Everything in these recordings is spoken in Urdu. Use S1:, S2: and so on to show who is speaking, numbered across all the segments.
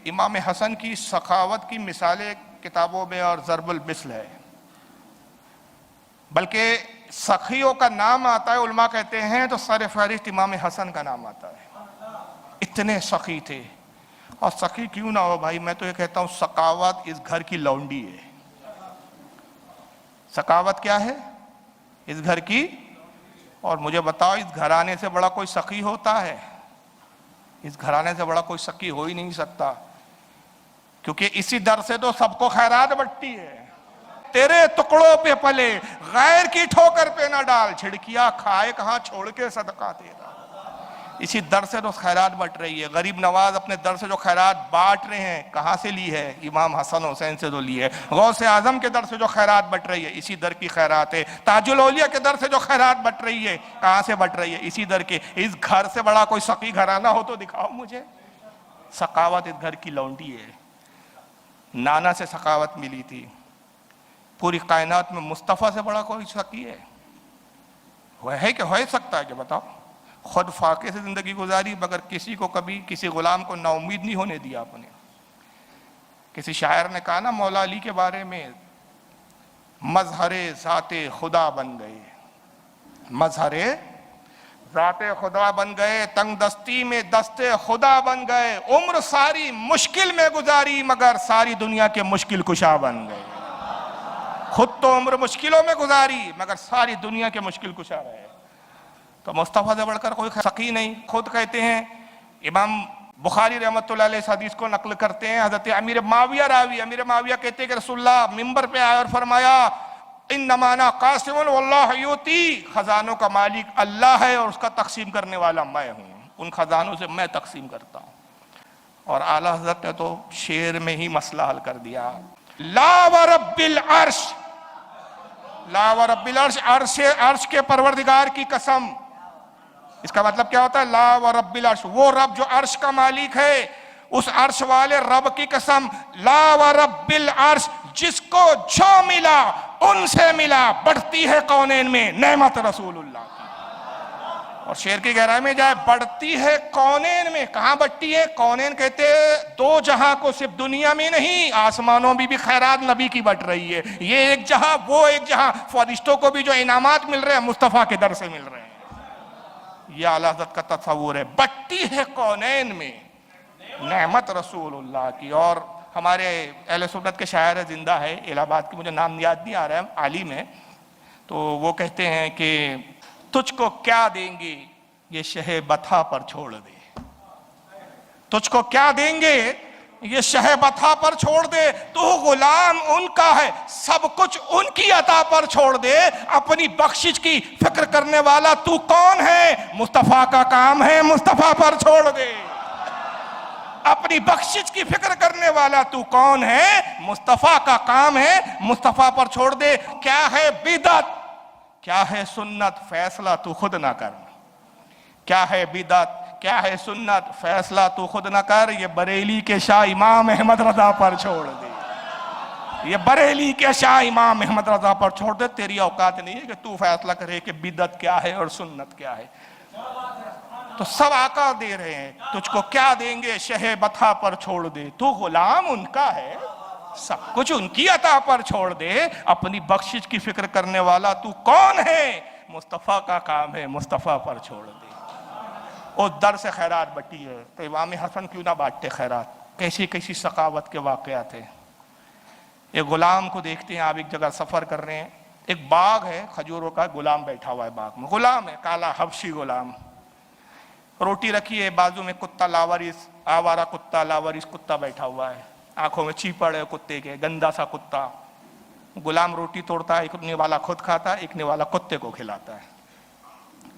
S1: امام حسن کی سخاوت کی مثالیں کتابوں میں اور ضرب المثل ہے، بلکہ سخیوں کا نام آتا ہے، علماء کہتے ہیں تو سر فہرست امام حسن کا نام آتا ہے۔ اتنے سخی تھے، اور سخی کیوں نہ ہو بھائی، میں تو یہ کہتا ہوں سخاوت اس گھر کی لونڈی ہے۔ سخاوت کیا ہے؟ اس گھر کی، اور مجھے بتاؤ اس گھرانے سے بڑا کوئی سخی ہوتا ہے؟ اس گھرانے سے بڑا کوئی سخی ہو ہی نہیں سکتا، کیونکہ اسی در سے تو سب کو خیرات بٹتی ہے۔ تیرے ٹکڑوں پہ پلے، غیر کی ٹھوکر پہ نہ ڈال، چھڑکیاں کھائے کہاں چھوڑ کے صدقہ تیرا۔ اسی در سے تو خیرات بٹ رہی ہے۔ غریب نواز اپنے در سے جو خیرات بانٹ رہے ہیں، کہاں سے لی ہے؟ امام حسن حسین سے تو لی ہے۔ غوث اعظم کے در سے جو خیرات بٹ رہی ہے، اسی در کی خیرات ہے۔ تاج الاولیاء کے در سے جو خیرات بٹ رہی ہے، کہاں سے بٹ رہی ہے؟ اسی در کے۔ اس گھر سے بڑا کوئی سخی گھرانہ ہو تو دکھاؤ مجھے۔ سخاوت اس گھر کی لونڈی ہے۔ نانا سے سخاوت ملی تھی۔ پوری کائنات میں مصطفیٰ سے بڑا کوئی سخی ہے کہ ہو سکتا ہے کہ بتاؤ؟ خود فاقے سے زندگی گزاری، مگر کسی کو کبھی کسی غلام کو نا امید نہیں ہونے دیا آپ نے۔ کسی شاعر نے کہا نا مولا علی کے بارے میں، مظہر ذات خدا بن گئے، مظہر ذات خدا بن گئے، تنگ دستی میں دست خدا بن گئے، عمر ساری مشکل میں گزاری مگر ساری دنیا کے مشکل کشا بن گئے۔ خود تو عمر مشکلوں میں گزاری مگر ساری دنیا کے مشکل کشا رہے۔ تو مصطفیٰ سے بڑھ کر کوئی سخی نہیں۔ خود کہتے ہیں، امام بخاری رحمۃ اللہ علیہ اس حدیث کو نقل کرتے ہیں، حضرت امیر معاویہ راوی، امیر معاویہ کہتے ہیں کہ رسول اللہ منبر پہ آئے اور فرمایا، انما انا قاسم واللہ یؤتی، خزانوں کا مالک اللہ ہے اور اس کا تقسیم کرنے والا میں ہوں، ان خزانوں سے میں تقسیم کرتا ہوں۔ اور اعلیٰ حضرت نے تو شعر میں ہی مسئلہ حل کر دیا، لا ورب العرش، لا ورب العرش، عرش کے پروردگار کی قسم۔ اس کا مطلب کیا ہوتا ہے؟ لا ورب العرش، وہ رب جو عرش کا مالک ہے، اس عرش والے رب کی قسم، لا ورب العرش، جس کو جو ملا ان سے ملا، بڑھتی ہے کونین میں نعمت رسول اللہ کی۔ اور شعر کی گہرائی میں جائے، بڑھتی ہے کونین میں، کہاں بڑھتی ہے؟ کونین کہتے دو جہاں کو، صرف دنیا میں نہیں، آسمانوں میں بھی خیرات نبی کی بڑھ رہی ہے۔ یہ ایک جہاں، وہ ایک جہاں، فرشتوں کو بھی جو انعامات مل رہے ہیں مصطفیٰ کے در سے مل رہے ہیں۔ یہ اعلیٰ حضرت کا تصور ہے، بٹتی ہے کونین میں نعمت رسول اللہ کی۔ اور ہمارے اہل سنت کے شاعر زندہ ہے الہ آباد کی، مجھے نام یاد نہیں آ رہا ہے، عالم ہے، تو وہ کہتے ہیں کہ تجھ کو کیا دیں گے یہ شہ بطحا پر چھوڑ دے، تجھ کو کیا دیں گے یہ شہ بطحا پر چھوڑ دے، تو غلام ان کا ہے سب کچھ ان کی عطا پر چھوڑ دے، اپنی بخشش کی فکر کرنے والا تو کون ہے؟ مصطفیٰ کا کام ہے مصطفیٰ پر چھوڑ دے۔ اپنی بخشش کی فکر کرنے والا تو کون ہے؟ مصطفیٰ کا کام ہے مصطفیٰ پر چھوڑ دے۔ کیا ہے بدعت، کیا ہے سنت، فیصلہ تو خود نہ کر۔ کیا ہے بدعت، کیا ہے سنت، فیصلہ تو خود نہ کر، یہ بریلی کے شاہ امام احمد رضا پر چھوڑ دے۔ یہ بریلی کے شاہ امام احمد رضا پر چھوڑ دے، تیری اوقات نہیں ہے کہ تو فیصلہ کرے کہ بدعت کیا ہے اور سنت کیا ہے۔ تو سب آقا دے رہے ہیں، تجھ کو کیا دیں گے شہ بطحا پر چھوڑ دے، تو غلام ان کا ہے سب کچھ ان کی عطا پر چھوڑ دے، اپنی بخشش کی فکر کرنے والا تو کون ہے؟ مصطفیٰ کا کام ہے مصطفیٰ پر چھوڑ دے۔ اس در سے خیرات بٹی ہے، تو امام حسن کیوں نہ بانٹتے خیرات؟ کیسی کیسی سخاوت کے واقعات ہیں۔ ایک غلام کو دیکھتے ہیں، آپ ایک جگہ سفر کر رہے ہیں، ایک باغ ہے کھجوروں کا، غلام بیٹھا ہوا ہے باغ میں، غلام ہے کالا حبشی غلام، روٹی رکھی ہے، بازو میں کتا لاوارث، آوارہ کتا لاوارث کتا بیٹھا ہوا ہے، آنکھوں میں چیپڑ ہے کتے کے، گندا سا کتا۔ غلام روٹی توڑتا ہے، ایک نوالا خود کھاتا ہے، ایک نوالا کتے کو کھلاتا ہے۔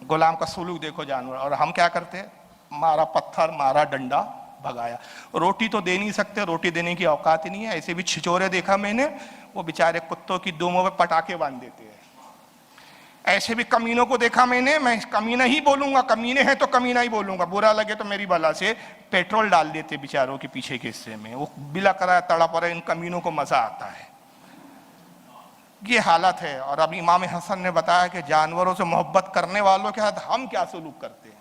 S1: غلام کا سلوک دیکھو جانور، اور ہم کیا کرتے ہیں؟ مارا پتھر، مارا ڈنڈا، بھگایا۔ روٹی تو دے نہیں سکتے، روٹی دینے کی اوقات ہی نہیں ہے۔ ایسے بھی چھچورے دیکھا میں نے، وہ بیچارے کتوں کی دوموں پہ پٹاخے باندھ دیتے ہیں۔ ایسے بھی کمینوں کو دیکھا میں نے، میں کمینہ ہی بولوں گا، کمینے ہیں تو کمینہ ہی بولوں گا، برا لگے تو میری بلا سے، پیٹرول ڈال دیتے بیچاروں کے پیچھے کے حصے میں، وہ بلا کرا تڑپ رہے، ان کمینوں کو مزہ آتا ہے۔ یہ حالت ہے۔ اور اب امام حسن نے بتایا کہ جانوروں سے محبت کرنے والوں کے ساتھ ہم کیا سلوک کرتے ہیں۔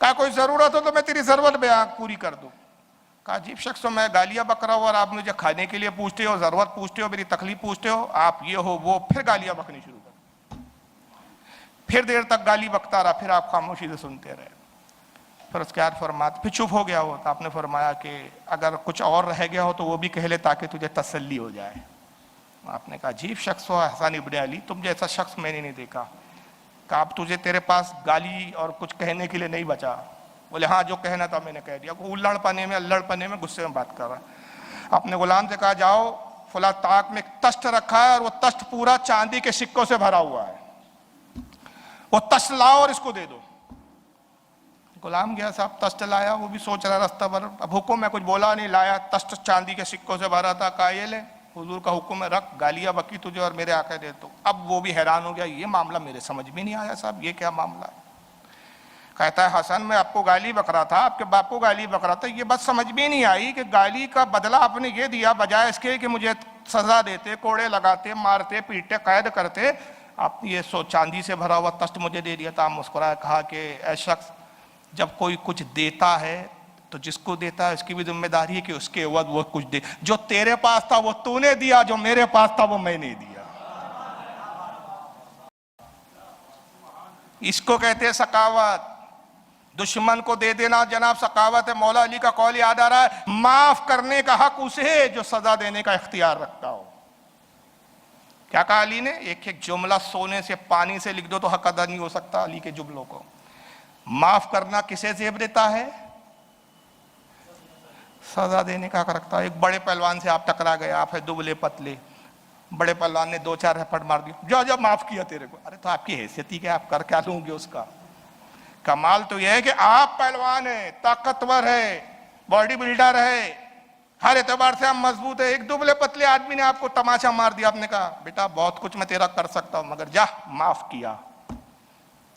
S1: کہا کوئی ضرورت ہو تو میں تیری ضرورت بیان پوری کر دوں. کہا عجیب شخص ہو، میں گالیاں بک رہا ہوں اور آپ مجھے کھانے کے لیے پوچھتے ہو، ضرورت پوچھتے ہو، میری تکلیف پوچھتے ہو، آپ یہ ہو وہ. پھر گالیاں بکنی شروع کر. پھر دیر تک گالی بکتا رہا، پھر آپ خاموشی سے سنتے رہے. پھر اس کے بعد فرماتے، پھر چپ ہو گیا ہو تو آپ نے فرمایا کہ اگر کچھ اور رہ گیا ہو تو وہ بھی کہہ لے تاکہ تجھے تسلی ہو جائے. آپ نے کہا عجیب شخص ہو حسن ابن علی، تم جیسا شخص میں نے نہیں دیکھا. کہا اب تجھے تیرے پاس گالی اور کچھ کہنے کے لیے نہیں بچا؟ بولے ہاں جو کہنا تھا میں نے کہہ دیا. الڑ پنے میں غصے میں بات کر رہا. اپنے غلام سے کہا جاؤ فلاں طاق میں ایک تشت رکھا ہے اور وہ تشت پورا چاندی کے سکوں سے بھرا ہوا ہے، وہ تشت لاؤ اور اس کو دے دو. غلام گیا صاحب، تشت لایا. وہ بھی سوچ رہا رستہ بھر، اب حکم میں کچھ بولا نہیں، لایا تشت چاندی کے سکوں سے بھرا تھا. کہا یہ لے حضور کا حکم ہے، رکھ، گالیاں بکی تجھے اور میرے آقا دے دو. اب وہ بھی حیران ہو گیا، یہ معاملہ میرے سمجھ میں نہیں آیا صاحب، یہ کیا معاملہ ہے؟ کہتا ہے حسن میں آپ کو گالی بک رہا تھا، آپ کے باپ کو گالی بک رہا تھا، یہ بات سمجھ میں نہیں آئی کہ گالی کا بدلہ آپ نے یہ دیا بجائے اس کے کہ مجھے سزا دیتے، کوڑے لگاتے، مارتے، پیٹتے، قید کرتے، آپ نے یہ چاندی سے بھرا ہوا تشت مجھے دے دیا تھا. آپ مسکرائے، کہا کہ اے شخص، جب کوئی کچھ دیتا ہے تو جس کو دیتا ہے اس کی بھی ذمہ داری ہے کہ اس کے عوض وہ کچھ دے. جو تیرے پاس تھا وہ تو نے دیا، جو میرے پاس تھا وہ میں نے دیا. اس کو کہتے ہیں سخاوت. دشمن کو دے دینا جناب سخاوت ہے. مولا علی کا قول یاد آ رہا ہے، معاف کرنے کا حق اسے جو سزا دینے کا اختیار رکھتا ہو. کیا کہا علی نے؟ ایک ایک جملہ سونے سے پانی سے لکھ دو تو حق ادا نہیں ہو سکتا علی کے جملوں کو. معاف کرنا کسے زیب دیتا ہے؟ سزا دینے کا حق رکھتا ہے. ایک بڑے پہلوان سے آپ ٹکرا گئے، آپ ہے دبلے پتلے. بڑے پہلوان نے 2-4 رپٹ مار دیا، جا معاف کیا تیرے کو. ارے تو آپ کی حیثیت ہی کیا، آپ کر کیا لوں گے اس کا؟ کمال تو یہ ہے کہ آپ پہلوان ہیں، طاقتور ہے، باڈی بلڈر ہے، ہر اعتبار سے آپ مضبوط ہے. ایک دبلے پتلے آدمی نے آپ کو تماشا مار دیا، آپ نے کہا بیٹا بہت کچھ میں تیرا کر سکتا ہوں مگر جا معاف کیا.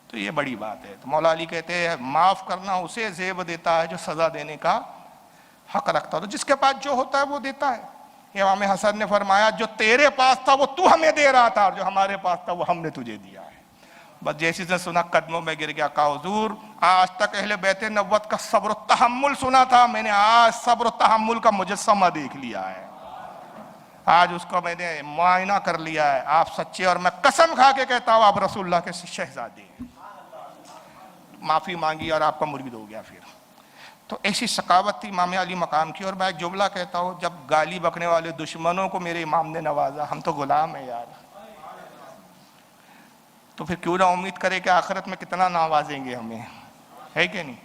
S1: تو یہ بڑی بات ہے. تو مولا علی کہتے ہیں معاف کرنا اسے زیب دیتا ہے جو سزا دینے کا حق رکھتا ہے. تو جس کے پاس جو ہوتا ہے وہ دیتا ہے. امام حسن نے فرمایا جو تیرے پاس تھا وہ تو ہمیں دے رہا تھا، اور جو ہمارے پاس تھا وہ ہم نے تجھے دیا ہے. بس جیسی سے سنا قدموں میں گر گیا. کہا حضور آج تک اہل بیت نبوت کا صبر و تحمل سنا تھا، میں نے آج صبر و تحمل کا مجسمہ دیکھ لیا ہے. آج اس کو میں نے معائنہ کر لیا ہے. آپ سچے، اور میں قسم کھا کے کہتا ہوں آپ رسول اللہ کے شہزادے ہیں. معافی مانگی اور آپ کا مرید ہو گیا. پھر تو ایسی ثقافت تھی امام علی مقام کی. اور میں ایک جملہ کہتا ہوں، جب گالی بکنے والے دشمنوں کو میرے امام نے نوازا، ہم تو غلام ہیں یار، تو پھر کیوں نہ امید کرے کہ آخرت میں کتنا نوازیں گے ہمیں، ہے کہ نہیں؟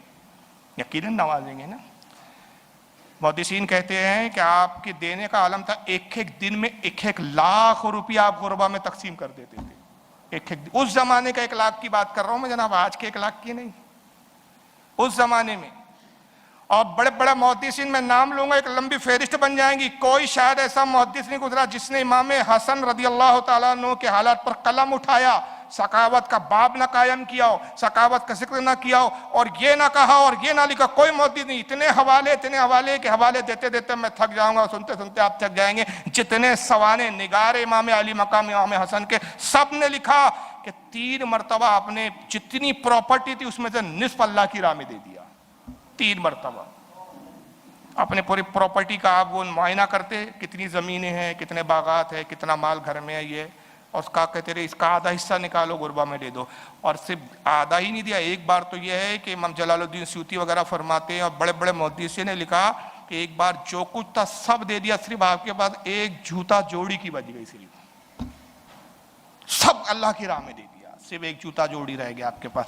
S1: یقیناً نوازیں گے نا. محدثین کہتے ہیں کہ آپ کے دینے کا عالم تھا، ایک ایک دن میں 1 لاکھ روپیہ آپ غربا میں تقسیم کر دیتے تھے. ایک اس زمانے کا 1 لاکھ کی بات کر رہا ہوں میں جناب، آج کے 1 لاکھ کی نہیں، اس زمانے میں. اور بڑے بڑے محدثین میں نام لوں گا، ایک لمبی فہرست بن جائیں گی. کوئی شاید ایسا محدث نہیں گزرا جس نے امام حسن رضی اللہ تعالیٰ عنہ کے حالات پر قلم اٹھایا، سخاوت کا باب نہ قائم کیا ہو، سخاوت کا ذکر نہ کیا ہو، اور یہ نہ کہا اور یہ نہ لکھا. کوئی محدث نہیں. اتنے حوالے کے حوالے دیتے دیتے میں تھک جاؤں گا، سنتے سنتے آپ تھک جائیں گے. جتنے سوانے نگار امام علی مقام امام حسن کے، سب نے لکھا کہ 3 مرتبہ آپ نے جتنی پراپرٹی تھی اس میں سے نصف اللہ کی راہ میں دے دیا. 3 مرتبہ اپنے پوری پراپرٹی کا آپ وہ معائنہ کرتے، کتنی زمینیں ہیں، کتنے باغات ہیں، کتنا مال گھر میں ہے یہ، اور اس کا کہتے رہے اس کا آدھا حصہ نکالو غربا میں دے دو. اور صرف آدھا ہی نہیں دیا، ایک بار تو یہ ہے کہ امام جلال الدین سیوطی وغیرہ فرماتے ہیں اور بڑے بڑے محدثین نے لکھا کہ ایک بار جو کچھ تھا سب دے دیا، صرف آپ کے پاس ایک جوتا جوڑی کی بچ گئی، صرف سب اللہ کی راہ میں دے دیا، صرف ایک جوتا جوڑی رہ گیا آپ کے پاس.